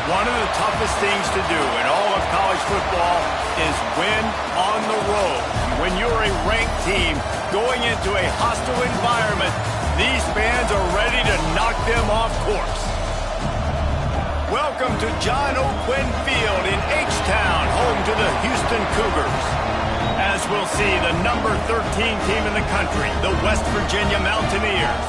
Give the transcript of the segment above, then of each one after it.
One of the toughest things to do in all of college football is win on the road. When you're a ranked team going into a hostile environment, these fans are ready to knock them off course. Welcome to John O. Quinn Field in H-Town, home to the Houston Cougars. As we'll see, the number 13 team in the country, the West Virginia Mountaineers,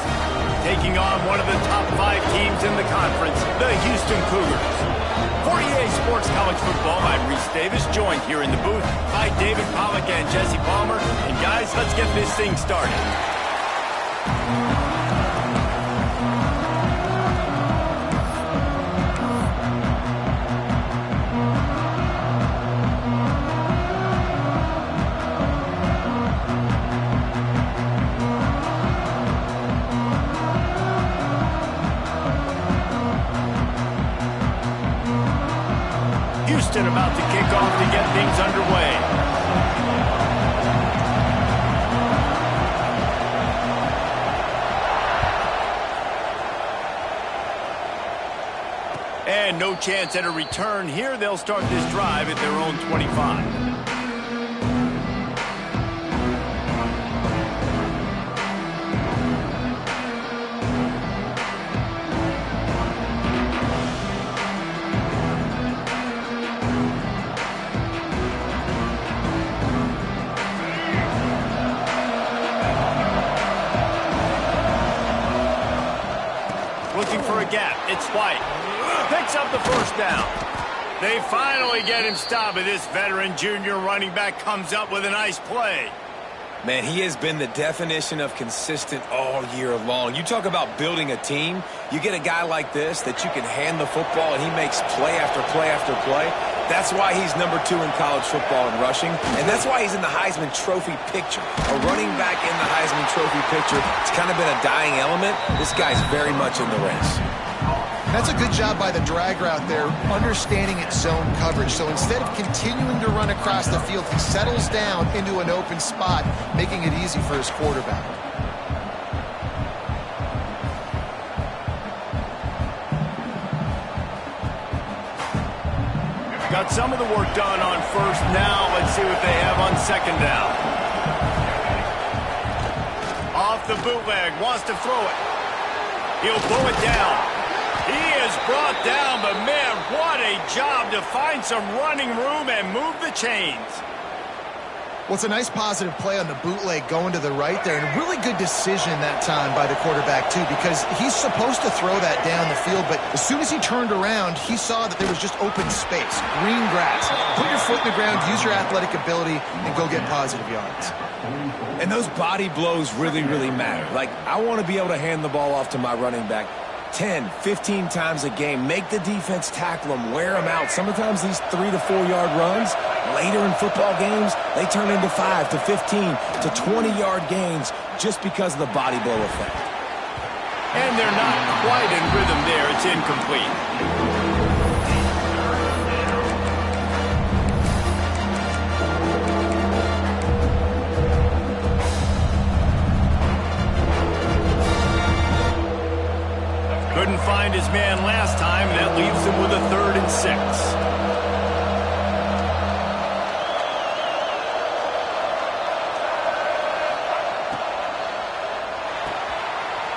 taking on one of the top 5 teams in the conference, the Houston Cougars. For EA Sports College Football, I'm Reese Davis, joined here in the booth by David Pollack and Jesse Palmer. And guys, let's get this thing started. Houston about to kick off to get things underway. And no chance at a return here. They'll start this drive at their own 25. Looking for a gap. It's White. Picks up the first down. They finally get him stopped, but this veteran junior running back comes up with a nice play. Man, he has been the definition of consistent all year long. You talk about building a team. You get a guy like this that you can hand the football, and he makes play after play after play. That's why he's number 2 in college football in rushing, and that's why he's in the Heisman Trophy picture. A running back in the Heisman Trophy picture. It's kind of been a dying element. This guy's very much in the race. That's a good job by the drag route there, understanding its zone coverage. So instead of continuing to run across the field, he settles down into an open spot, making it easy for his quarterback. Got some of the work done on first. Now let's see what they have on second down. Off the bootleg, wants to throw it. He'll pull it down. He is brought down, but man, what a job to find some running room and move the chains. Well, it's a nice positive play on the bootleg going to the right there, and a really good decision that time by the quarterback, too, because he's supposed to throw that down the field, but as soon as he turned around, he saw that there was just open space, green grass. Put your foot in the ground, use your athletic ability, and go get positive yards. And those body blows really, really matter. Like, I want to be able to hand the ball off to my running back 10, 15 times a game. Make the defense tackle them, wear them out. Sometimes these 3 to 4 yard runs, later in football games, they turn into 5 to 15 to 20-yard gains just because of the body blow effect. And they're not quite in rhythm there. It's incomplete. Couldn't find his man last time. That leaves him with a 3rd and 6.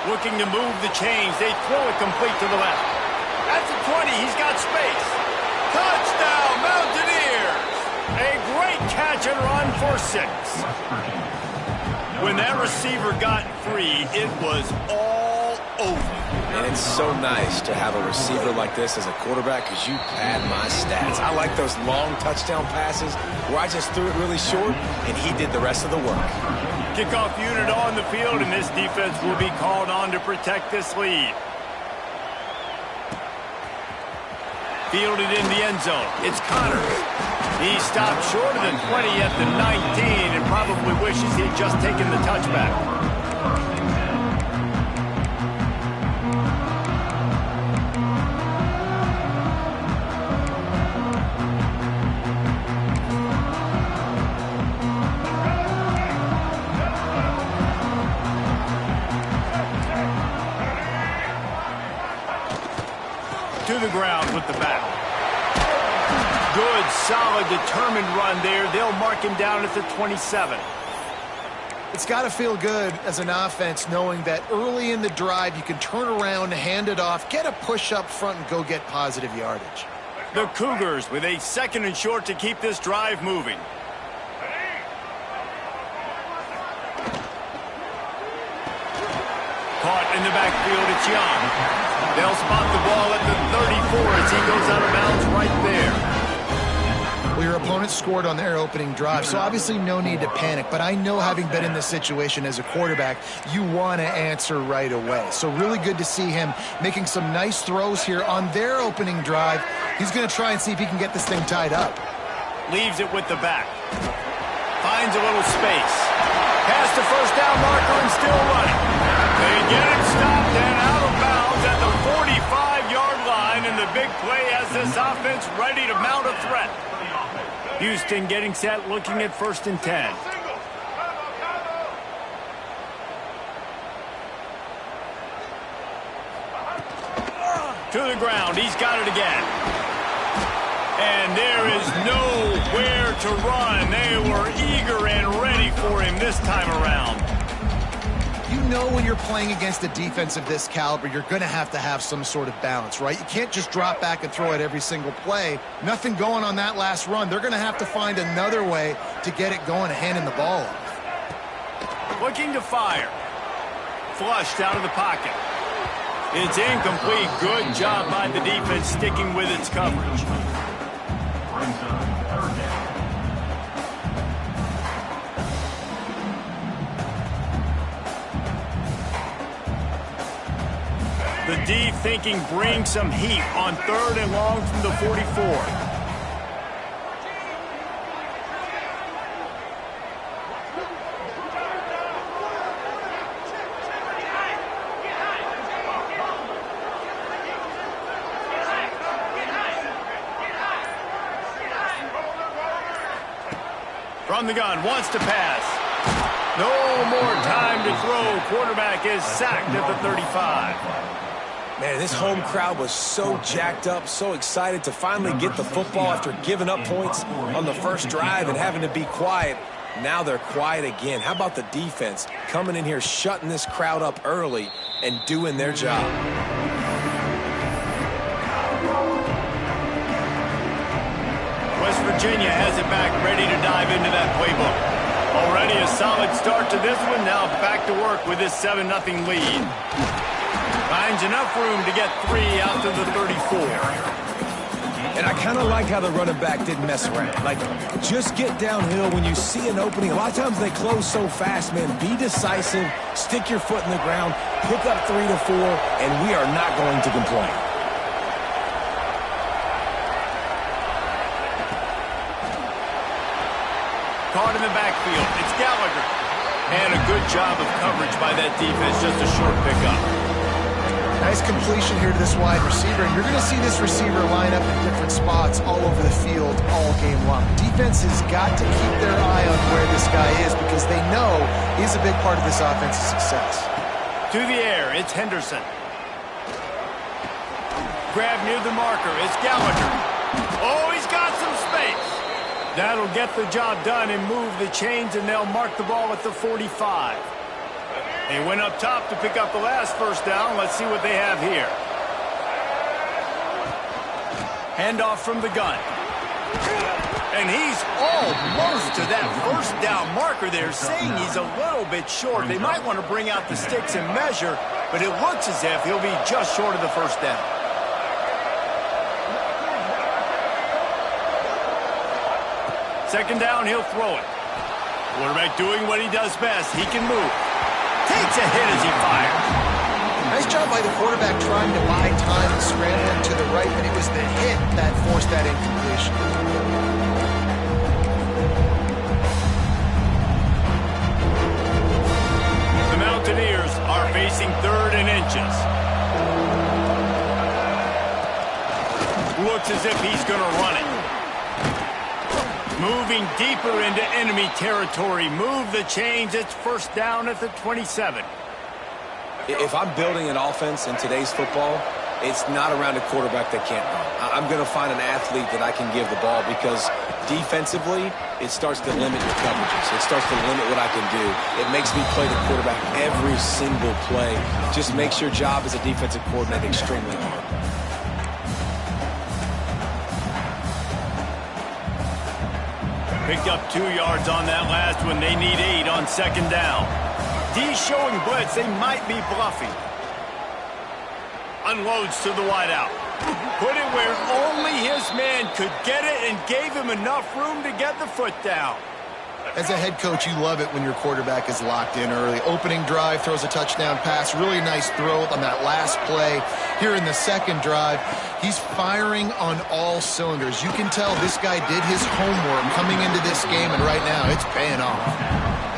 Looking to move the chains. They throw it complete to the left. At the 20, he's got space. Touchdown, Mountaineers! A great catch and run for 6. When that receiver got free, it was all over. And it's so nice to have a receiver like this as a quarterback because you pad my stats. I like those long touchdown passes where I just threw it really short and he did the rest of the work. Kickoff unit on the field, and this defense will be called on to protect this lead. Fielded in the end zone. It's Connors. He stopped short of the 20 at the 19 and probably wishes he'd just taken the touchback. To To the ground with the back. Good, solid, determined run there. They'll mark him down at the 27. It's got to feel good as an offense knowing that early in the drive you can turn around, hand it off, get a push up front, and go get positive yardage. The Cougars with a 2nd and short to keep this drive moving. Caught in the backfield, it's Young. They'll spot the ball at the 34 as he goes out of bounds right there. Well, your opponent scored on their opening drive, so obviously no need to panic. But I know, having been in this situation as a quarterback, you want to answer right away. So really good to see him making some nice throws here on their opening drive. He's going to try and see if he can get this thing tied up. Leaves it with the back. Finds a little space. Past the first down marker and still running. They get it stopped and out of bounds at the 45-yard line, and the big play has this offense ready to mount a threat. Houston getting set, looking at 1st and 10. To the ground, he's got it again. And there is nowhere to run. They were eager and ready for him this time around. You know, when you're playing against a defense of this caliber, you're going to have some sort of balance, right? You can't just drop back and throw it every single play. Nothing going on that last run. They're going to have to find another way to get it going and handing the ball off. Looking to fire. Flushed out of the pocket. It's incomplete. Good job by the defense sticking with its coverage. The D thinking bring some heat on 3rd and long from the 44. From the gun, wants to pass. No more time to throw. Quarterback is sacked at the 35. Man, this home crowd was so jacked up, so excited to finally get the football after giving up points on the first drive and having to be quiet. Now they're quiet again. How about the defense coming in here, shutting this crowd up early and doing their job? West Virginia has it back, ready to dive into that playbook. Already a solid start to this one. Now back to work with this 7-0 lead. Finds enough room to get 3 out to the 34. And I kind of like how the running back didn't mess around. Like, just get downhill when you see an opening. A lot of times they close so fast, man. Be decisive, stick your foot in the ground, pick up 3 to 4, and we are not going to complain. Caught in the backfield. It's Gallagher. And a good job of coverage by that defense. Just a short pickup. Nice completion here to this wide receiver, and you're going to see this receiver line up in different spots all over the field all game long. Defense has got to keep their eye on where this guy is because they know he's a big part of this offense's success. To the air, it's Henderson. Grab near the marker, it's Gallagher. Oh, he's got some space. That'll get the job done and move the chains, and they'll mark the ball at the 45. They went up top to pick up the last first down. Let's see what they have here. Handoff from the gun. And he's almost to that first down marker there, saying he's a little bit short. They might want to bring out the sticks and measure, but it looks as if he'll be just short of the first down. Second down, he'll throw it. Quarterback doing what he does best. He can move. Takes a hit as he fires. Nice job by the quarterback trying to buy time and scrambling to the right, but it was the hit that forced that incompletion. The Mountaineers are facing 3rd and inches. Looks as if he's going to run it. Moving deeper into enemy territory. Move the chains. It's first down at the 27. If I'm building an offense in today's football, it's not around a quarterback that can't run. I'm going to find an athlete that I can give the ball because defensively, it starts to limit your coverages. It starts to limit what I can do. It makes me play the quarterback every single play. Just makes your job as a defensive coordinator extremely hard. Picked up 2 yards on that last one. They need 8 on second down. D showing blitz. They might be bluffing. Unloads to the wideout. Put it where only his man could get it and gave him enough room to get the foot down. As a head coach, you love it when your quarterback is locked in early. Opening drive, throws a touchdown pass. Really nice throw on that last play. Here in the second drive, he's firing on all cylinders. You can tell this guy did his homework coming into this game, and right now it's paying off.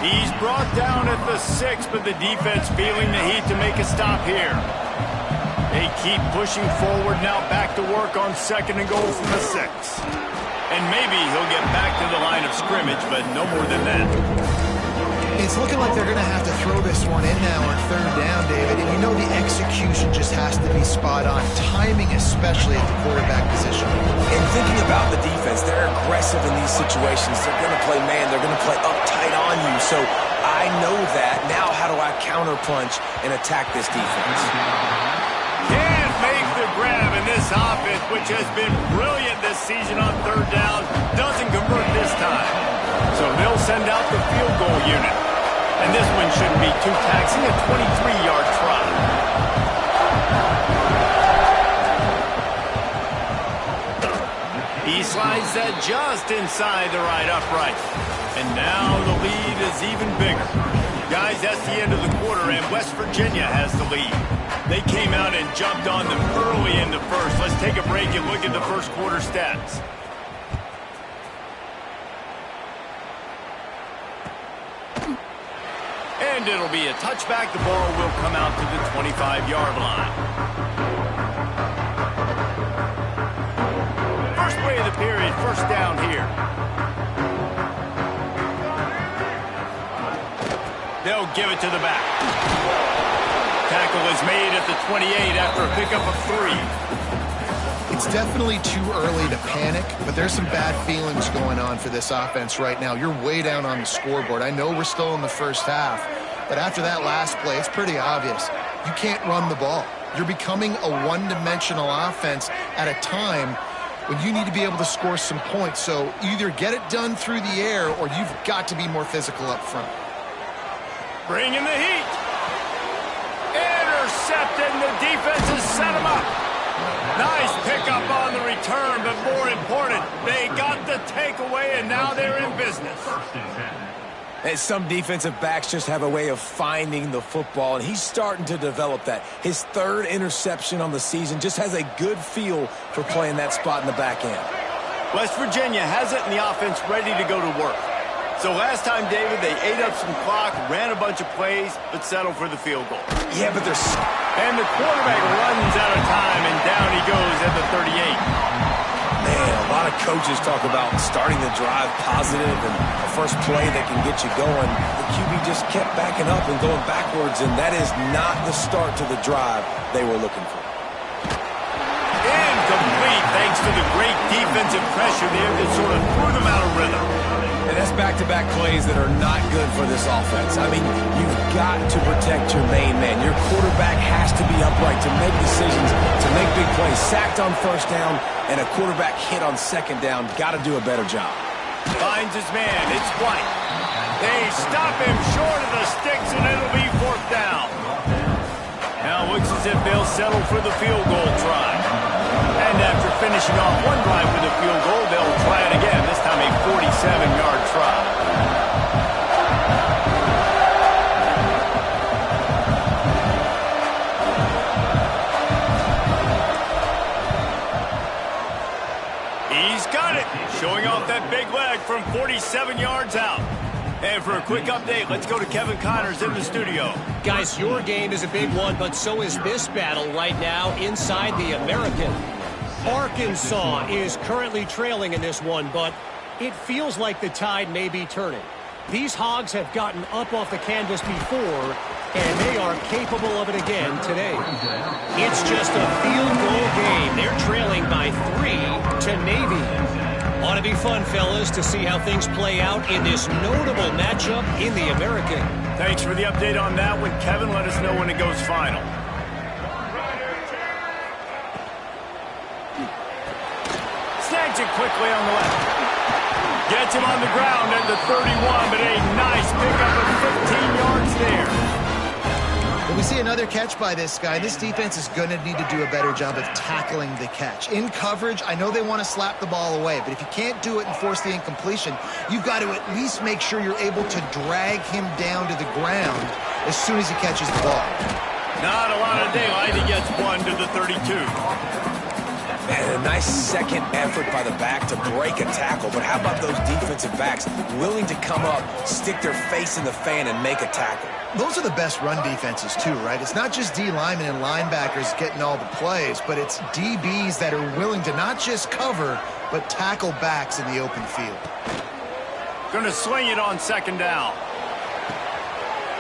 He's brought down at the 6, but the defense feeling the heat to make a stop here. They keep pushing forward now, back to work on second and goal from the 6. And maybe he'll get back to the line of scrimmage, but no more than that. It's looking like they're going to have to throw this one in now on third down, David. And you know the execution just has to be spot on. Timing especially at the quarterback position. And thinking about the defense, they're aggressive in these situations. They're going to play man. They're going to play up tight on you. So I know that. Now how do I counterpunch and attack this defense? Can't make the grab, and this offense, which has been brilliant this season on third down, doesn't convert this time. So they'll send out the field goal unit. And this one shouldn't be too taxing, a 23-yard try. He slides that just inside the right upright. And now the lead is even bigger. Guys, that's the end of the quarter, and West Virginia has the lead. They came out and jumped on them early in the first. Let's take a break and look at the first quarter stats. And it'll be a touchback. The ball will come out to the 25-yard line. First play of the period, first down here. They'll give it to the back. Tackle is made at the 28 after a pickup of 3. It's definitely too early to panic, but there's some bad feelings going on for this offense right now. You're way down on the scoreboard. I know we're still in the first half, but after that last play, it's pretty obvious. You can't run the ball. You're becoming a one-dimensional offense at a time when you need to be able to score some points. So either get it done through the air or you've got to be more physical up front. Bringing the heat. Intercepted, and the defense has set him up. Nice pickup on the return, but more important, they got the takeaway, and now they're in business. And some defensive backs just have a way of finding the football, and he's starting to develop that. His 3rd interception on the season, just has a good feel for playing that spot in the back end. West Virginia has it, and the offense ready to go to work. So last time, David, they ate up some clock, ran a bunch of plays, but settled for the field goal. Yeah, but there's... And the quarterback runs out of time, and down he goes at the 38. Man, a lot of coaches talk about starting the drive positive and the first play that can get you going. The QB just kept backing up and going backwards, and that is not the start to the drive they were looking for. Incomplete, thanks to the great defensive pressure there that sort of threw them out of rhythm. And that's back-to-back plays that are not good for this offense. I mean, you've got to protect your main man. Your quarterback has to be upright to make decisions, to make big plays. Sacked on first down and a quarterback hit on second down. Got to do a better job. Finds his man. It's White. They stop him short of the sticks, and it'll be 4th down. Now looks as if they'll settle for the field goal try. And after finishing off one drive with a field goal, they'll try it again, this time a 47-yard try. He's got it, showing off that big leg from 47 yards out. And for a quick update, let's go to Kevin Connors in the studio. Guys, your game is a big one, but so is this battle right now inside the American. Arkansas is currently trailing in this one, but it feels like the tide may be turning. These Hogs have gotten up off the canvas before, and they are capable of it again today. It's just a field goal game. They're trailing by 3 to Navy. Ought to be fun, fellas, to see how things play out in this notable matchup in the American. Thanks for the update on that one, Kevin. Let us know when it goes final. Snags it quickly on the left. Gets him on the ground at the 31, but a nice pickup of 15 yards there. When we see another catch by this guy, this defense is going to need to do a better job of tackling the catch. In coverage, I know they want to slap the ball away, but if you can't do it and force the incompletion, you've got to at least make sure you're able to drag him down to the ground as soon as he catches the ball. Not a lot of daylight. He gets one to the 32. Man, a nice second effort by the back to break a tackle. But how about those defensive backs willing to come up, stick their face in the fan, and make a tackle? Those are the best run defenses, too, right? It's not just D linemen and linebackers getting all the plays, but it's DBs that are willing to not just cover, but tackle backs in the open field. Going to sling it on second down.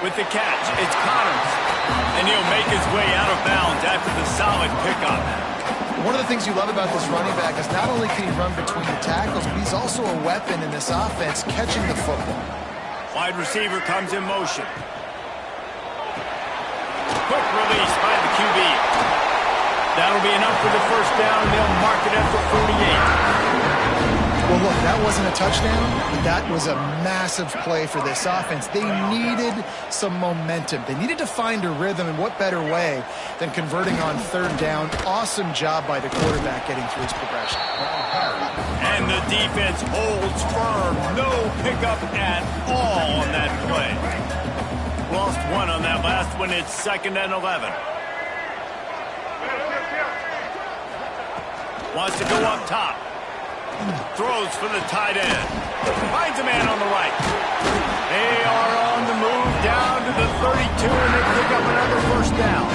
With the catch, it's Connors. And he'll make his way out of bounds after the solid pickup. One of the things you love about this running back is not only can he run between the tackles, but he's also a weapon in this offense catching the football. Wide receiver comes in motion. Quick release by the QB. That'll be enough for the first down, and they'll mark it at the 48. Well, look, that wasn't a touchdown, but that was a massive play for this offense. They needed some momentum. They needed to find a rhythm, and what better way than converting on third down. Awesome job by the quarterback getting through his progression. And the defense holds firm. No pickup at all on that play. Lost one on that last one. It's 2nd and 11. Wants to go up top. Throws for the tight end. Finds a man on the right. They are on the move down to the 32, and they pick up another first down.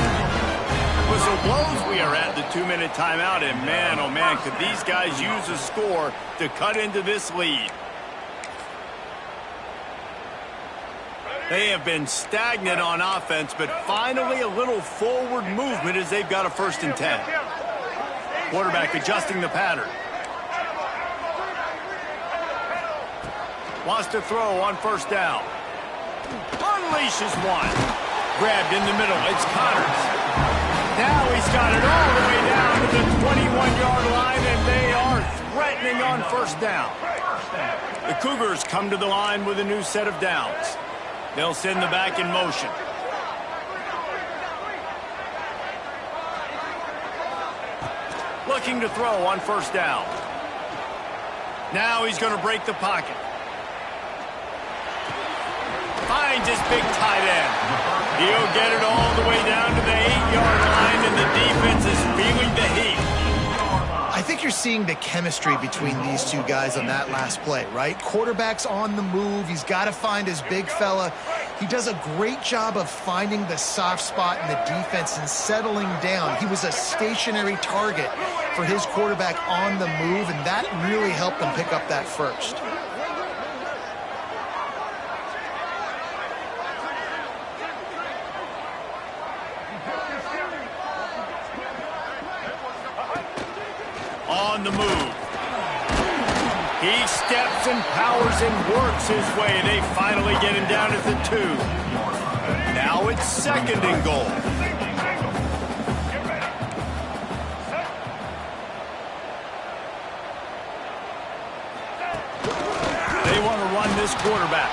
Whistle blows. We are at the 2-minute timeout, and man, oh man, could these guys use a score to cut into this lead. They have been stagnant on offense, but finally a little forward movement as they've got a 1st and 10. Quarterback adjusting the pattern. Wants to throw on 1st down. Unleashes one. Grabbed in the middle. It's Connors. Now he's got it all the way down to the 21-yard line, and they are threatening on 1st down. The Cougars come to the line with a new set of downs. They'll send the back in motion. Looking to throw on 1st down. Now he's going to break the pocket. Finds his big tight end. He'll get it all the way down to the 8-yard line, and the defense is feeling the heat. I think you're seeing the chemistry between these two guys on that last play, right? Quarterback's on the move. He's got to find his big fella. He does a great job of finding the soft spot in the defense and settling down. He was a stationary target for his quarterback on the move, and that really helped them pick up that first. On the move. He steps and powers and works his way. They finally get him down at the 2. Now it's 2nd and goal. They want to run this quarterback.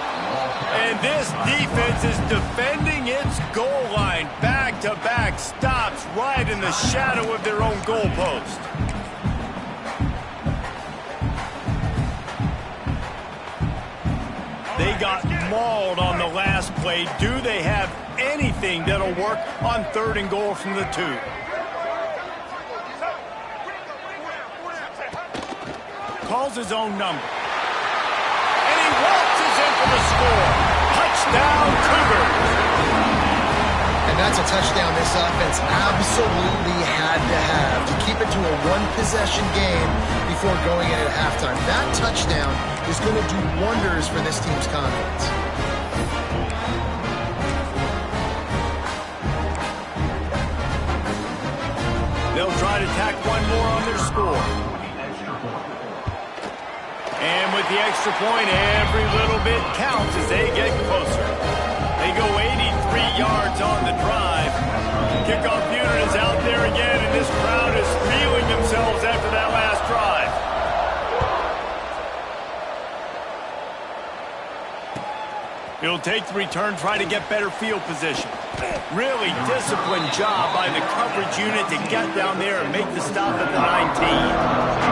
And this defense is defending its goal line. Back-to-back stops right in the shadow of their own goalpost. They got mauled on the last play. Do they have anything that'll work on 3rd and goal from the 2? Calls his own number. And he waltzes in for the score. Touchdown, Cougars. And that's a touchdown this offense absolutely had to have to keep it to a one-possession game before going in at halftime. That touchdown is going to do wonders for this team's confidence. They'll try to tack one more on their score. And with the extra point, every little bit counts as they get closer. They go 83 yards on the drive. Kickoff unit is out there again, and this crowd is feeling themselves after that last drive. He'll take the return, try to get better field position. Really disciplined job by the coverage unit to get down there and make the stop at the 19.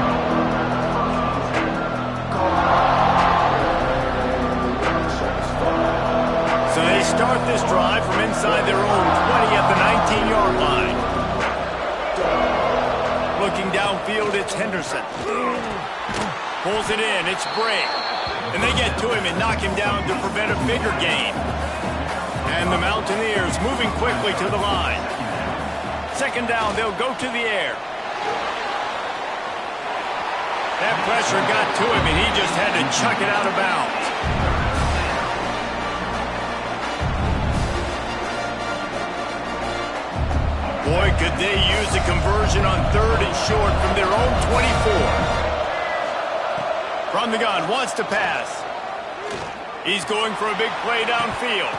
So they start this drive from inside their own 20 at the 19-yard line. Looking downfield, it's Henderson. Pulls it in, it's Bray. And they get to him and knock him down to prevent a bigger gain. And the Mountaineers moving quickly to the line. Second down, they'll go to the air. That pressure got to him, and he just had to chuck it out of bounds. Boy, could they use a conversion on 3rd and short from their own 24. From the gun, wants to pass. He's going for a big play downfield.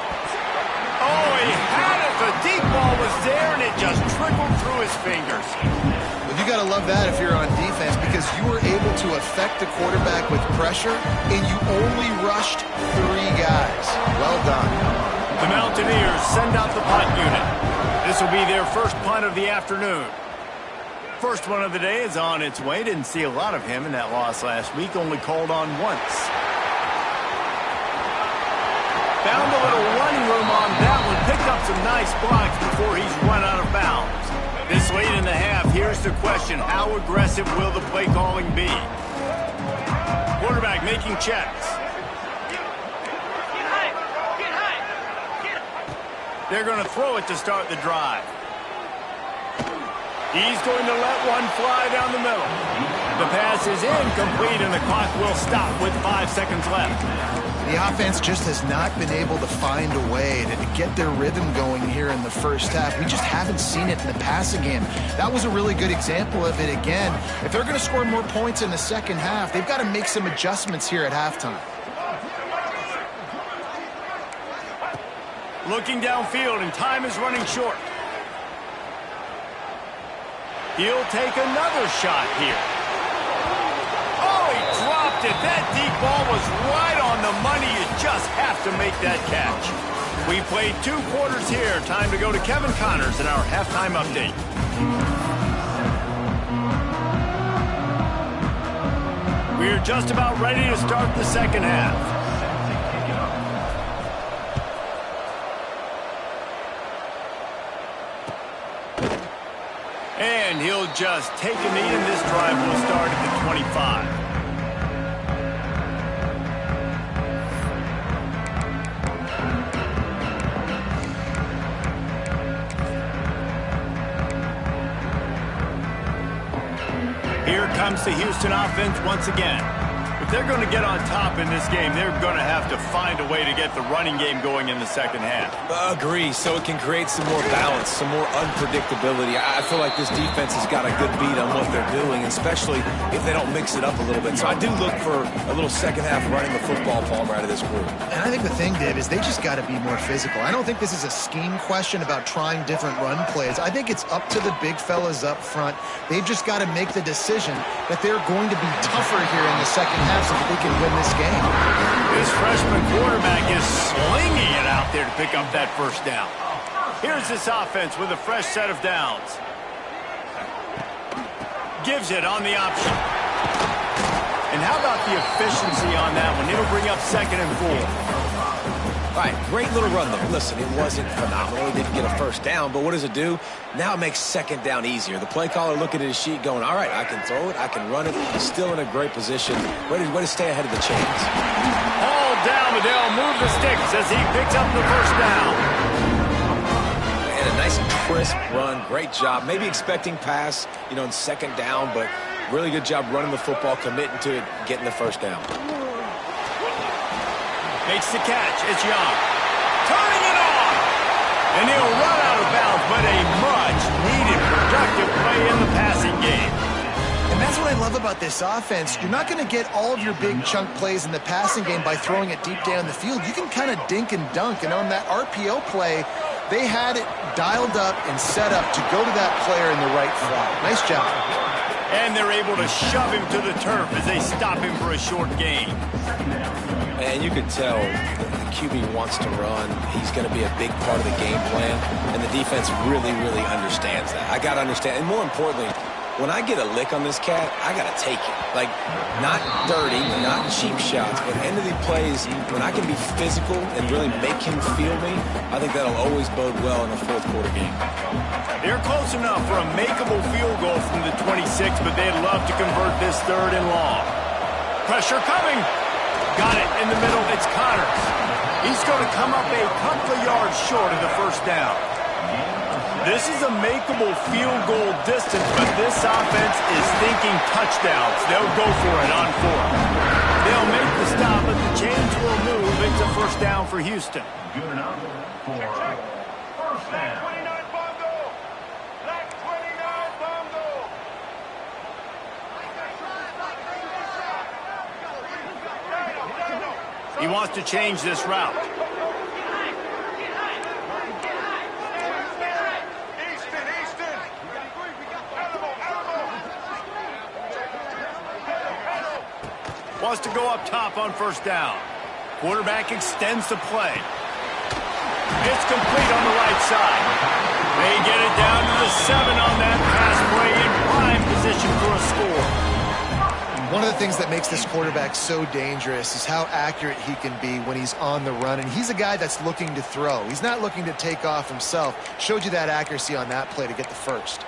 Oh, he had it. The deep ball was there, and it just trickled through his fingers. Well, you got to love that if you're on defense, because you were able to affect the quarterback with pressure, and you only rushed 3 guys. Well done. The Mountaineers send out the punt unit. This will be their first punt of the afternoon. First one of the day is on its way. Didn't see a lot of him in that loss last week. Only called on once. Found a little running room on that one. Picked up some nice blocks before he's run out of bounds. This late in the half, here's the question. How aggressive will the play calling be? Quarterback making checks. They're going to throw it to start the drive. He's going to let one fly down the middle. The pass is incomplete, and the clock will stop with 5 seconds left. The offense just has not been able to find a way to get their rhythm going here in the first half. We just haven't seen it in the passing game. That was a really good example of it again. If they're going to score more points in the second half, they've got to make some adjustments here at halftime. Looking downfield, and time is running short. He'll take another shot here. Oh, he dropped it. That deep ball was right on the money. You just have to make that catch. We played 2 quarters here. Time to go to Kevin Connors in our halftime update. We're just about ready to start the second half. And he'll just take a knee, and this drive will start at the 25. Here comes the Houston offense once again. If they're going to get on top in this game, they're going to have to find a way to get the running game going in the second half. Agree, so it can create some more balance, some more unpredictability. I feel like this defense has got a good beat on what they're doing, especially if they don't mix it up a little bit. So I do look for a little second half running the football, Palmer, out of this group. And I think the thing, Dave, is they just got to be more physical. I don't think this is a scheme question about trying different run plays. I think it's up to the big fellas up front. They've just got to make the decision that they're going to be tougher here in the second half so that they can win this game. This freshman quarterback is slinging it out there to pick up that first down. Here's this offense with a fresh set of downs. Gives it on the option. And how about the efficiency on that one? It'll bring up 2nd and 4. All right, great little run, though. Listen, it wasn't phenomenal. He didn't get a first down, but what does it do? Now it makes 2nd down easier. The play caller looking at his sheet going, all right, I can throw it, I can run it. He's still in a great position. Way to stay ahead of the chains. All down, but they'll move the sticks as he picks up the first down. And a crisp run. Great job. Maybe expecting pass, in second down, but really good job running the football, committing to it, getting the first down. Makes the catch. It's Young. Turning it on. And he'll run out of bounds, but a much-needed productive play in the passing game. And that's what I love about this offense. You're not going to get all of your big chunk plays in the passing game by throwing it deep down the field. You can kind of dink and dunk. And on that RPO play, they had it dialed up and set up to go to that player in the right slot. Nice job. And they're able to shove him to the turf as they stop him for a short gain. And you can tell the QB wants to run. He's going to be a big part of the game plan. And the defense really, really understands that. I got to understand. And more importantly, when I get a lick on this cat, I got to take it. Like, not dirty, not cheap shots, but end of the plays, when I can be physical and really make him feel me, I think that'll always bode well in a fourth quarter game. They're close enough for a makeable field goal from the 26, but they'd love to convert this third and long. Pressure coming. Got it in the middle. It's Connors. He's going to come up a couple of yards short of the first down. This is a makeable field goal distance, but this offense is thinking touchdowns. They'll go for it on fourth. They'll make the stop, but the chains will move into first down for Houston. Good enough for first down. He wants to change this route. Wants to go up top on first down. Quarterback extends the play. It's complete on the right side. They get it down to the 7 on that pass play in prime position for a score. One of the things that makes this quarterback so dangerous is how accurate he can be when he's on the run. And he's a guy that's looking to throw. He's not looking to take off himself. Showed you that accuracy on that play to get the first.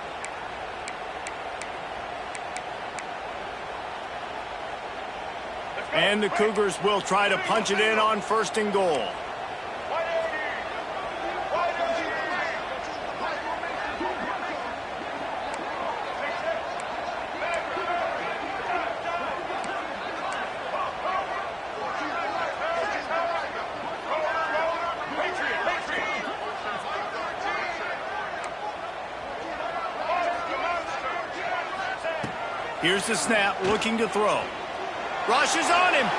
And the Cougars will try to punch it in on first and goal. Here's the snap, looking to throw. Rushes on him.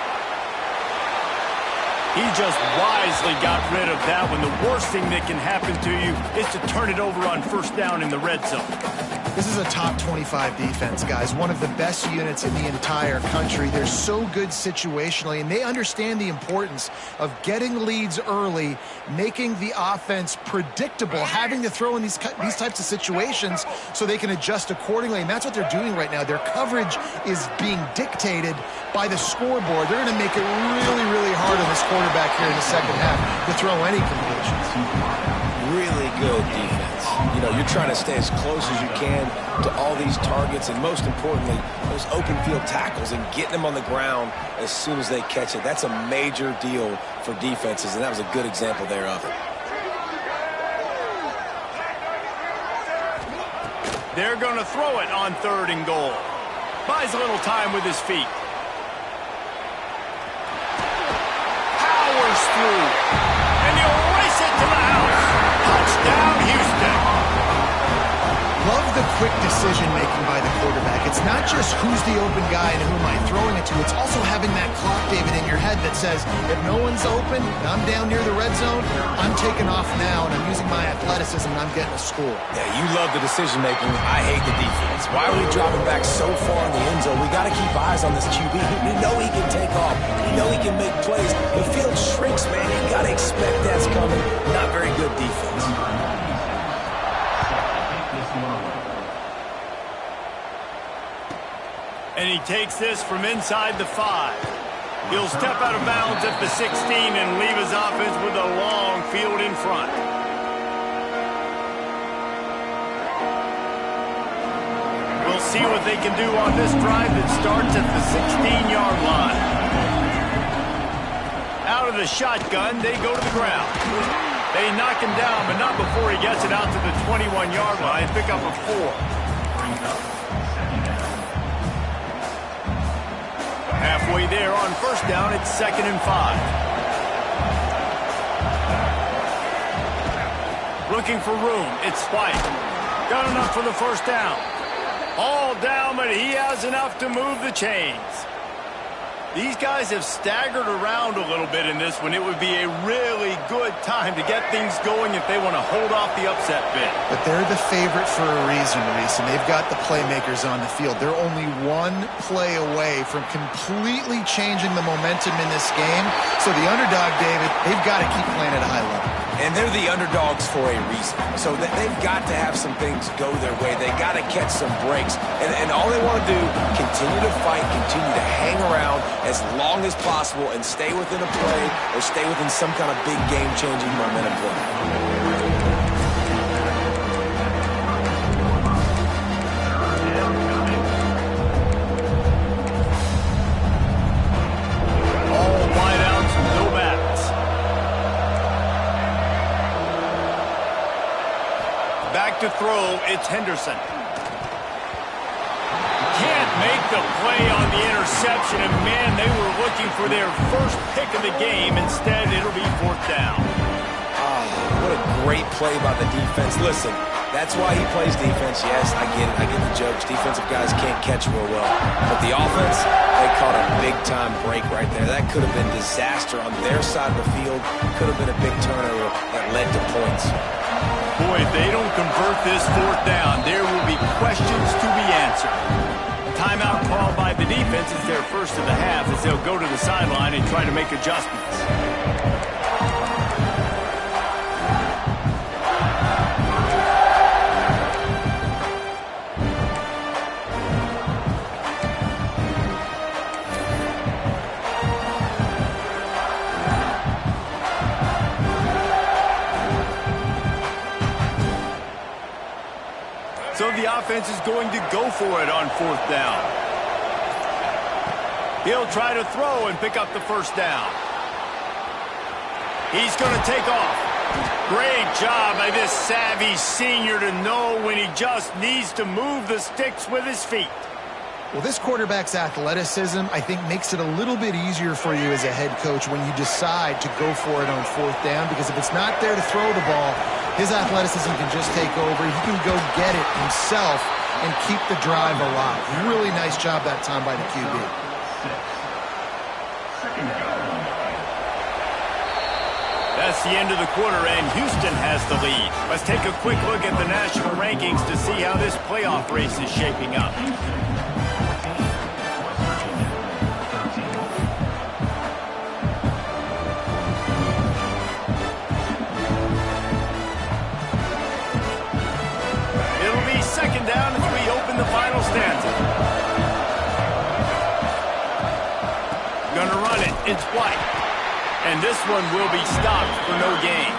He just wisely got rid of that one. The worst thing that can happen to you is to turn it over on first down in the red zone. This is a top 25 defense, guys. One of the best units in the entire country. They're so good situationally, and they understand the importance of getting leads early, making the offense predictable, having to throw in these types of situations so they can adjust accordingly, and that's what they're doing right now. Their coverage is being dictated by the scoreboard. They're going to make it really, really hard on this quarterback here in the second half to throw any completions. Really good defense. You're trying to stay as close as you can to all these targets, and most importantly, those open field tackles and getting them on the ground as soon as they catch it. That's a major deal for defenses, and that was a good example there of it. They're going to throw it on third and goal. Buys a little time with his feet. Powers through. And he'll race it to the house. Touchdown, Houston. Love the quick decision-making by the quarterback. It's not just who's the open guy and who am I throwing it to. It's also having that clock, David, in your head that says, if no one's open, and I'm down near the red zone, I'm taking off now, and I'm using my athleticism, and I'm getting a score. Yeah, you love the decision-making. I hate the defense. Why are we dropping back so far in the end zone? We got to keep eyes on this QB. We know he can take off. We know he can make plays. The field shrinks, man. You got to expect that's coming. Not very good defense. And he takes this from inside the 5. He'll step out of bounds at the 16 and leave his offense with a long field in front. We'll see what they can do on this drive that starts at the 16-yard line. Out of the shotgun, they go to the ground. They knock him down, but not before he gets it out to the 21-yard line. Pick up a 4. Halfway there on first down, it's 2nd and 5. Looking for room. It's White. Got enough for the first down. All down, but he has enough to move the chains. These guys have staggered around a little bit in this one. It would be a really good time to get things going if they want to hold off the upset bid. But they're the favorite for a reason, Reese, and they've got the playmakers on the field. They're only one play away from completely changing the momentum in this game. So the underdog, David, they've got to keep playing at a high level. And they're the underdogs for a reason. So they've got to have some things go their way. They got to catch some breaks. And all they want to do, continue to fight, continue to hang around as long as possible and stay within a play or stay within some kind of big game-changing momentum play. To throw, it's Henderson. Can't make the play on the interception, and man, they were looking for their first pick of the game. Instead, it'll be 4th down. Oh, what a great play by the defense. Listen, that's why he plays defense. Yes, I get it. I get the jokes. Defensive guys can't catch real well. But the offense, they caught a big-time break right there. That could have been disaster on their side of the field. Could have been a big turnover that led to points. Boy, if they don't convert this 4th down, there will be questions to be answered. A timeout called by the defense is their first of the half as they'll go to the sideline and try to make adjustments. So the offense is going to go for it on 4th down. He'll try to throw and pick up the first down. He's going to take off. Great job by this savvy senior to know when he just needs to move the sticks with his feet. Well, this quarterback's athleticism, I think, makes it a little bit easier for you as a head coach when you decide to go for it on 4th down, because if it's not there to throw the ball, his athleticism can just take over. He can go get it himself and keep the drive alive. Really nice job that time by the QB. That's the end of the quarter, and Houston has the lead. Let's take a quick look at the national rankings to see how this playoff race is shaping up. It'll be 2nd down as we open the final stanza. Gonna run it. It's White. And this one will be stopped for no gain.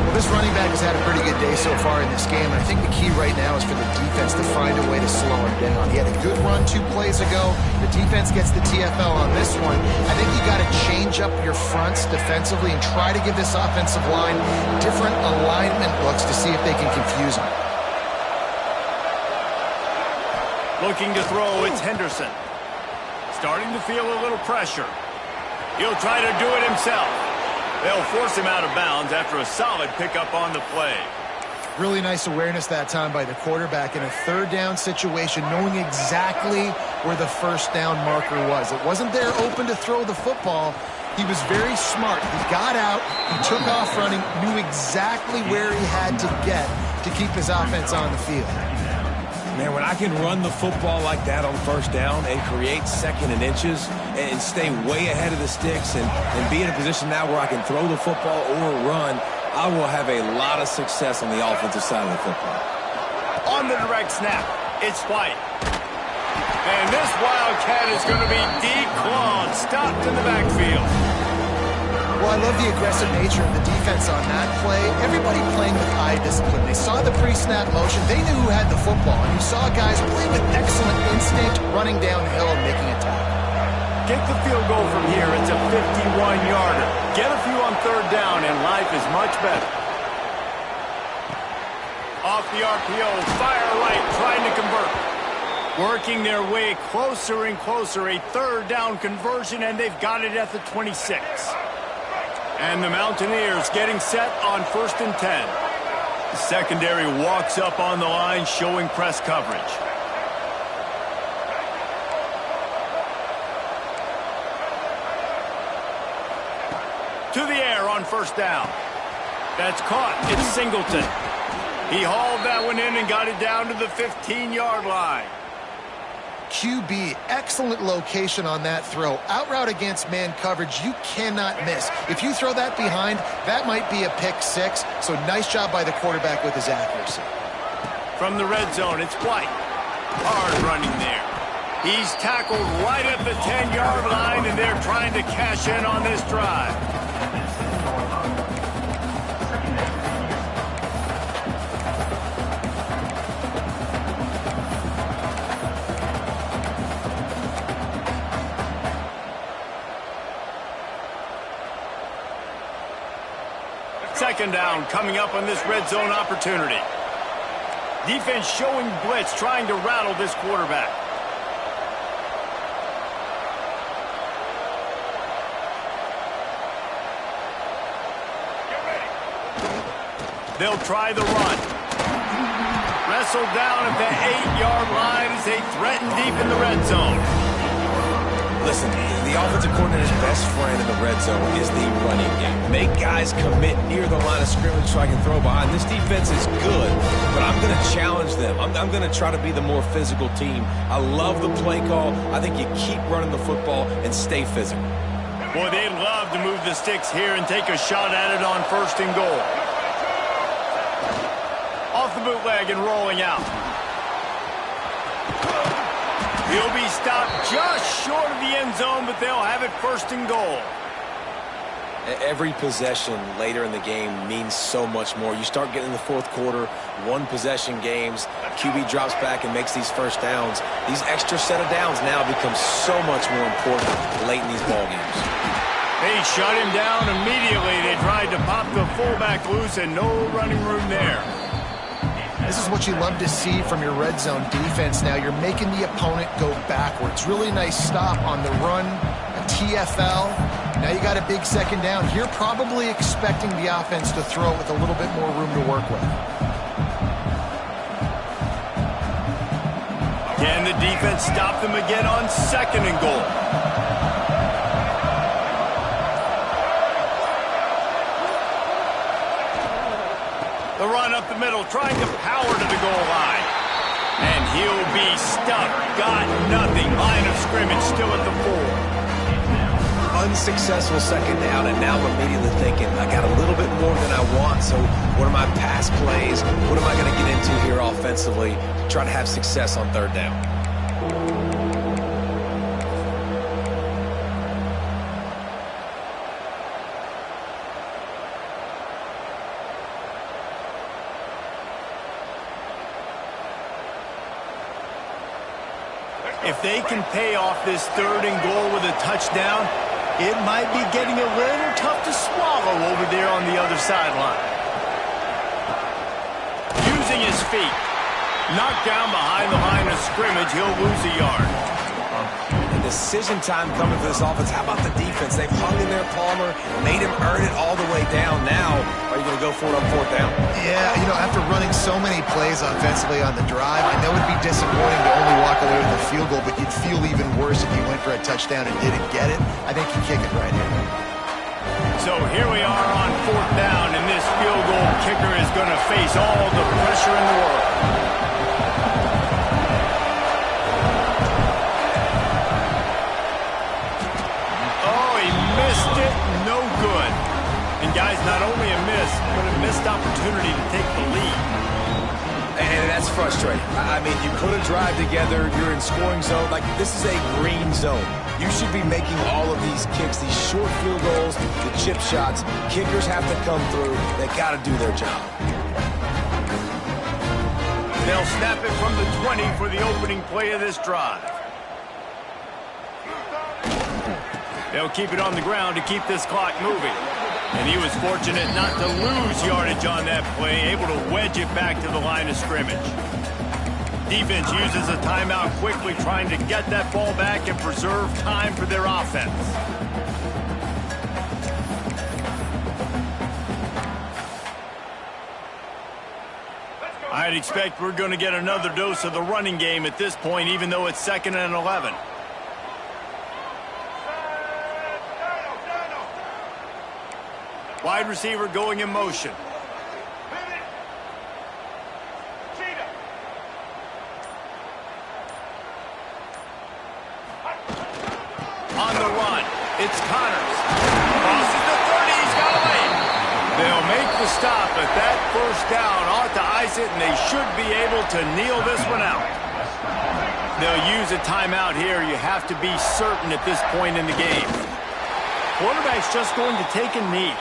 Well, this running back has had a pretty good day so far in this game, and I think the key right now is for the defense to find a way to slow him down. He had a good run 2 plays ago. The defense gets the TFL on this one. I think you got to change up your fronts defensively and try to give this offensive line different alignment looks to see if they can confuse him. Looking to throw, it's Henderson. Starting to feel a little pressure. He'll try to do it himself. They'll force him out of bounds after a solid pickup on the play. Really nice awareness that time by the quarterback in a 3rd down situation, knowing exactly where the first down marker was. It wasn't there open to throw the football. He was very smart. He got out, he took off running, knew exactly where he had to get to keep his offense on the field. Man, when I can run the football like that on first down and create 2nd and inches and stay way ahead of the sticks and be in a position now where I can throw the football or run, I will have a lot of success on the offensive side of the football. On the direct snap, it's White. And this Wildcat is going to be declawed, stopped in the backfield. Well, I love the aggressive nature of the defense on that play. Everybody playing with eye discipline. They saw the pre-snap motion. They knew who had the football. And you saw guys play with excellent instinct, running downhill and making a tackle. Get the field goal from here. It's a 51-yarder. Get a few on third down, and life is much better. Off the RPO, fire right, trying to convert. Working their way closer and closer, a third down conversion, and they've got it at the 26. And the Mountaineers getting set on 1st and 10. The secondary walks up on the line, showing press coverage. To the air on 1st down. That's caught. It's Singleton. He hauled that one in and got it down to the 15-yard line. QB, excellent location on that throw. Out route against man coverage, you cannot miss. If you throw that behind, that might be a pick 6. So nice job by the quarterback with his accuracy. From the red zone, it's White. Hard running there. He's tackled right at the 10-yard line, and they're trying to cash in on this drive. Second down coming up on this red zone opportunity. Defense showing blitz, trying to rattle this quarterback. They'll try the run. Wrestled down at the 8-yard line as they threaten deep in the red zone. Listen, the offensive coordinator's best friend in the red zone is the running game. Make guys commit near the line of scrimmage so I can throw behind. This defense is good, but I'm going to challenge them. I'm going to try to be the more physical team. I love the play call. I think you keep running the football and stay physical. Boy, they'd love to move the sticks here and take a shot at it on 1st and goal. Off the bootleg and rolling out. He'll be stopped just short of the end zone, but they'll have it 1st and goal. Every possession later in the game means so much more. You start getting in the 4th quarter, one-possession games, QB drops back and makes these first downs. These extra set of downs now become so much more important late in these ball games. They shut him down immediately. They tried to pop the fullback loose, and no running room there. This is what you love to see from your red zone defense now. You're making the opponent go backwards. Really nice stop on the run, a TFL. Now you got a big second down. You're probably expecting the offense to throw with a little bit more room to work with. Can the defense stop them again on 2nd and goal? The run up the middle, trying to power to the goal line. And he'll be stuck. Got nothing. Line of scrimmage still at the 4. Unsuccessful second down, and now I'm immediately thinking, I got a little bit more than I want, so what are my pass plays? What am I going to get into here offensively to try to have success on 3rd down? If they can pay off this 3rd and goal with a touchdown, it might be getting a little tough to swallow over there on the other sideline. Using his feet. Knocked down behind the line of scrimmage. He'll lose a yard. And decision time coming for this offense. How about the defense? They've hung in there, Palmer, made him earn it all the way down. Now, are you going to go for it on 4th down? Yeah, you know, after running so many plays offensively on the drive, I know it'd be disappointing to only walk away with a field goal, but you'd feel even worse if you went for a touchdown and didn't get it. I think you kick it right here. So here we are on 4th down, and this field goal kicker is going to face all the pressure in the world. Oh, he missed it. No good. And guys, not only a miss, but a missed opportunity to take the lead. And that's frustrating. I mean, you put a drive together, you're in scoring zone. Like, this is a green zone. You should be making all of these kicks, these short field goals, the chip shots. Kickers have to come through. They got to do their job. They'll snap it from the 20 for the opening play of this drive. They'll keep it on the ground to keep this clock moving. And he was fortunate not to lose yardage on that play, able to wedge it back to the line of scrimmage. Defense uses a timeout quickly, trying to get that ball back and preserve time for their offense. I'd expect we're going to get another dose of the running game at this point, even though it's 2nd and 11. Wide receiver going in motion. On the run, it's Connors. Crosses the 30, he's got a lane. They'll make the stop, but that first down ought to ice it, and they should be able to kneel this one out. They'll use a timeout here. You have to be certain at this point in the game. Quarterback's just going to take a knee.